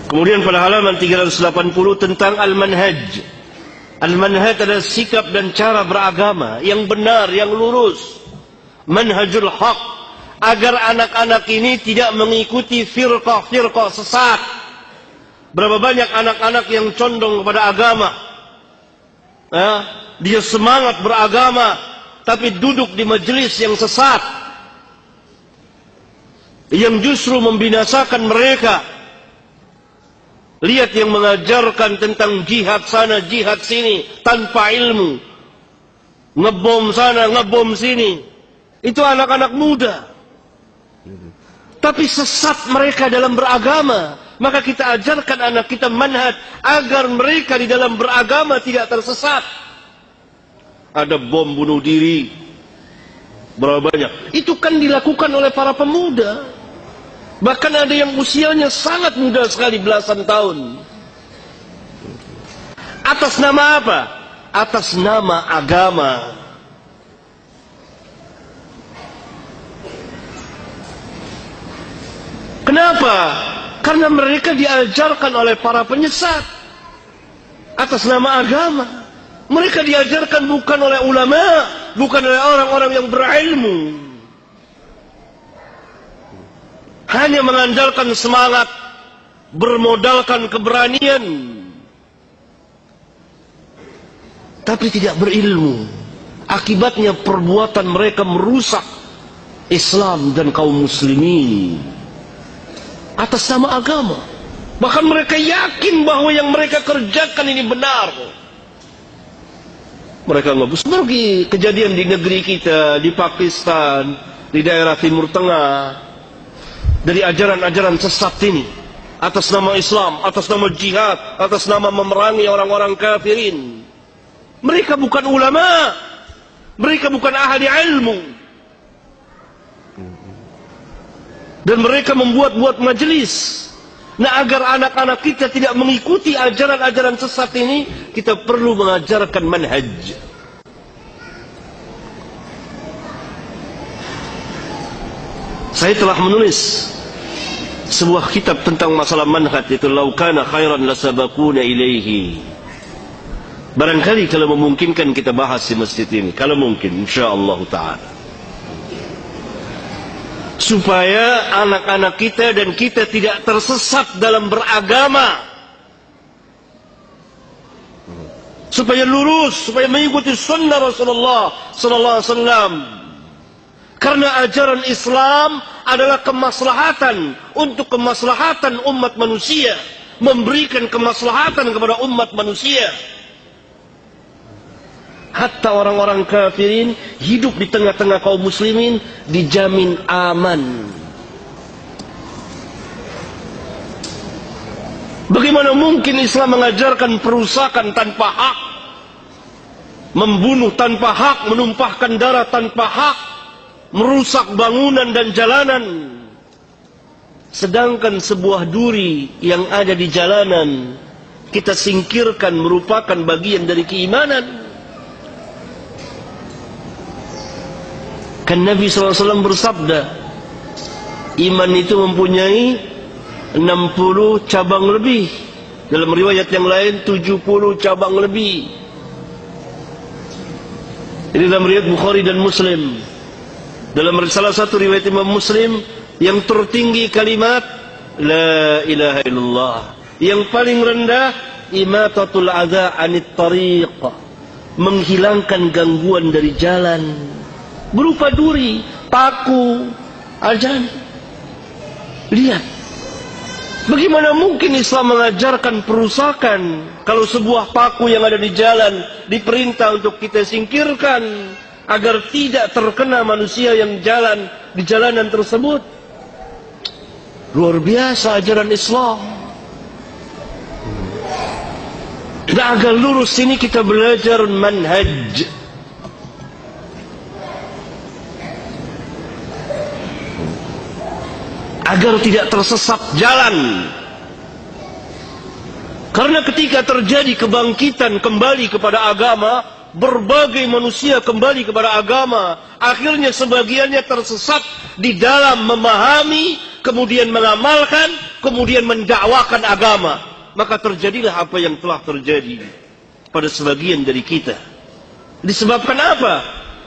Kemudian pada halaman 380 tentang al-manhaj. Al-manhaj adalah sikap dan cara beragama yang benar, yang lurus. Manhajul haq, agar anak-anak ini tidak mengikuti firqah-firqah sesat. Berapa banyak anak-anak yang condong kepada agama, dia semangat beragama, tapi duduk di majelis yang sesat, yang justru membinasakan mereka. Lihat yang mengajarkan tentang jihad sana, jihad sini, tanpa ilmu. Ngebom sana, ngebom sini. Itu anak-anak muda. Tapi sesat mereka dalam beragama. Maka kita ajarkan anak kita manhaj, agar mereka di dalam beragama tidak tersesat. Ada bom bunuh diri. Berapa banyak? Itu kan dilakukan oleh para pemuda. Bahkan ada yang usianya sangat muda sekali, belasan tahun. Atas nama apa? Atas nama agama. Kenapa? Karena mereka diajarkan oleh para penyesat atas nama agama. Mereka diajarkan bukan oleh ulama, bukan oleh orang-orang yang berilmu. Hanya mengandalkan semangat, bermodalkan keberanian, tapi tidak berilmu. Akibatnya perbuatan mereka merusak Islam dan kaum muslimin atas nama agama. Bahkan mereka yakin bahwa yang mereka kerjakan ini benar. Mereka nggak seperti kejadian di negeri kita, di Pakistan, di daerah Timur Tengah, dari ajaran-ajaran sesat ini, atas nama Islam, atas nama jihad, atas nama memerangi orang-orang kafirin. Mereka bukan ulama, mereka bukan ahli ilmu, dan mereka membuat-buat majelis. Nah, agar anak-anak kita tidak mengikuti ajaran-ajaran sesat ini, kita perlu mengajarkan manhaj. Saya telah menulis sebuah kitab tentang masalah manhaj, itu Law Kana Khairan Lasabaquna Ilaihi. Barangkali kalau memungkinkan kita bahas di masjid ini, kalau mungkin, insyaallah ta'ala, supaya anak-anak kita dan kita tidak tersesat dalam beragama, supaya lurus, supaya mengikuti sunnah Rasulullah sallallahu alaihi wasallam. Karena ajaran Islam adalah kemaslahatan untuk kemaslahatan umat manusia, memberikan kemaslahatan kepada umat manusia. Hatta orang-orang kafirin hidup di tengah-tengah kaum muslimin dijamin aman. Bagaimana mungkin Islam mengajarkan perusakan tanpa hak, membunuh tanpa hak, menumpahkan darah tanpa hak, merusak bangunan dan jalanan, sedangkan sebuah duri yang ada di jalanan kita singkirkan merupakan bagian dari keimanan. Kan Nabi SAW bersabda, iman itu mempunyai 60 cabang lebih. Dalam riwayat yang lain 70 cabang lebih. Ini dalam riwayat Bukhari dan Muslim. Dalam salah satu riwayat Imam Muslim, yang tertinggi kalimat La ilaha illallah, yang paling rendah imatatul adza anit tariq, menghilangkan gangguan dari jalan, berupa duri, paku, ajan. Lihat, bagaimana mungkin Islam mengajarkan perusakan kalau sebuah paku yang ada di jalan diperintah untuk kita singkirkan agar tidak terkena manusia yang jalan di jalanan tersebut. Luar biasa ajaran Islam. Dan agar lurus ini kita belajar manhaj. Agar tidak tersesat jalan. Karena ketika terjadi kebangkitan kembali kepada agama, berbagai manusia kembali kepada agama, akhirnya sebagiannya tersesat di dalam memahami, kemudian mengamalkan, kemudian mendakwakan agama, maka terjadilah apa yang telah terjadi pada sebagian dari kita. Disebabkan apa?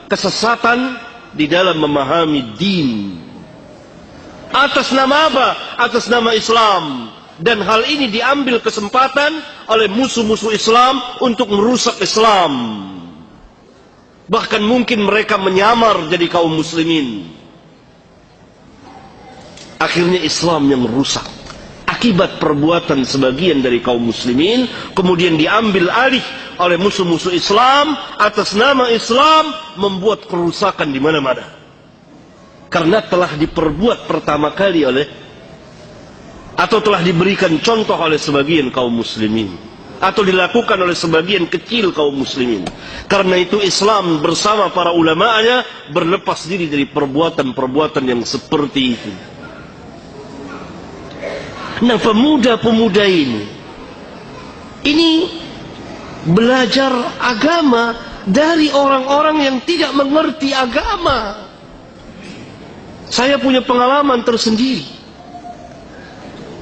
Kesesatan di dalam memahami din. Atas nama apa? Atas nama Islam. Dan hal ini diambil kesempatan oleh musuh-musuh Islam untuk merusak Islam. Bahkan mungkin mereka menyamar jadi kaum muslimin. Akhirnya Islam yang rusak akibat perbuatan sebagian dari kaum muslimin, kemudian diambil alih oleh musuh-musuh Islam atas nama Islam, membuat kerusakan di mana-mana. Karena telah diperbuat pertama kali oleh, atau telah diberikan contoh oleh sebagian kaum muslimin, atau dilakukan oleh sebagian kecil kaum muslimin. Karena itu Islam bersama para ulama'nya berlepas diri dari perbuatan-perbuatan yang seperti itu. Nah, pemuda-pemuda ini belajar agama dari orang-orang yang tidak mengerti agama. Saya punya pengalaman tersendiri.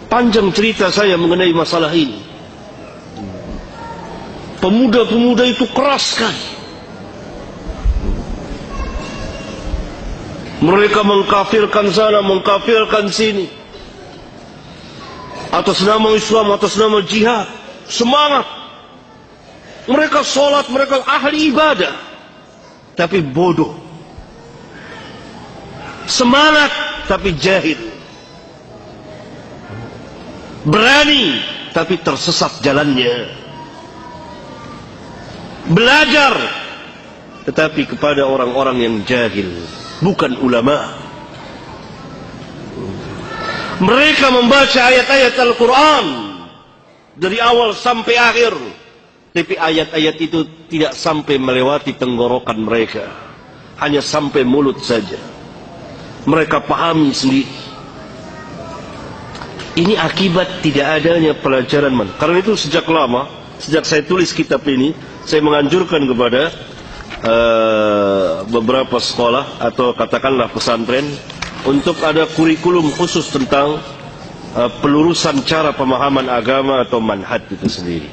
Panjang cerita saya mengenai masalah ini. Pemuda-pemuda itu keras sekali. Mereka mengkafirkan sana, mengkafirkan sini. Atas nama Islam, atas nama jihad. Semangat. Mereka sholat, mereka ahli ibadah. Tapi bodoh. Semangat, tapi jahil. Berani, tapi tersesat jalannya. Belajar, tetapi kepada orang-orang yang jahil, bukan ulama. Mereka membaca ayat-ayat Al-Quran dari awal sampai akhir, tapi ayat-ayat itu tidak sampai melewati tenggorokan mereka, hanya sampai mulut saja. Mereka pahami sendiri. Ini akibat tidak adanya pelajaran. Karena itu sejak lama, sejak saya tulis kitab ini, saya menganjurkan kepada beberapa sekolah atau katakanlah pesantren untuk ada kurikulum khusus tentang pelurusan cara pemahaman agama atau manhaj itu sendiri.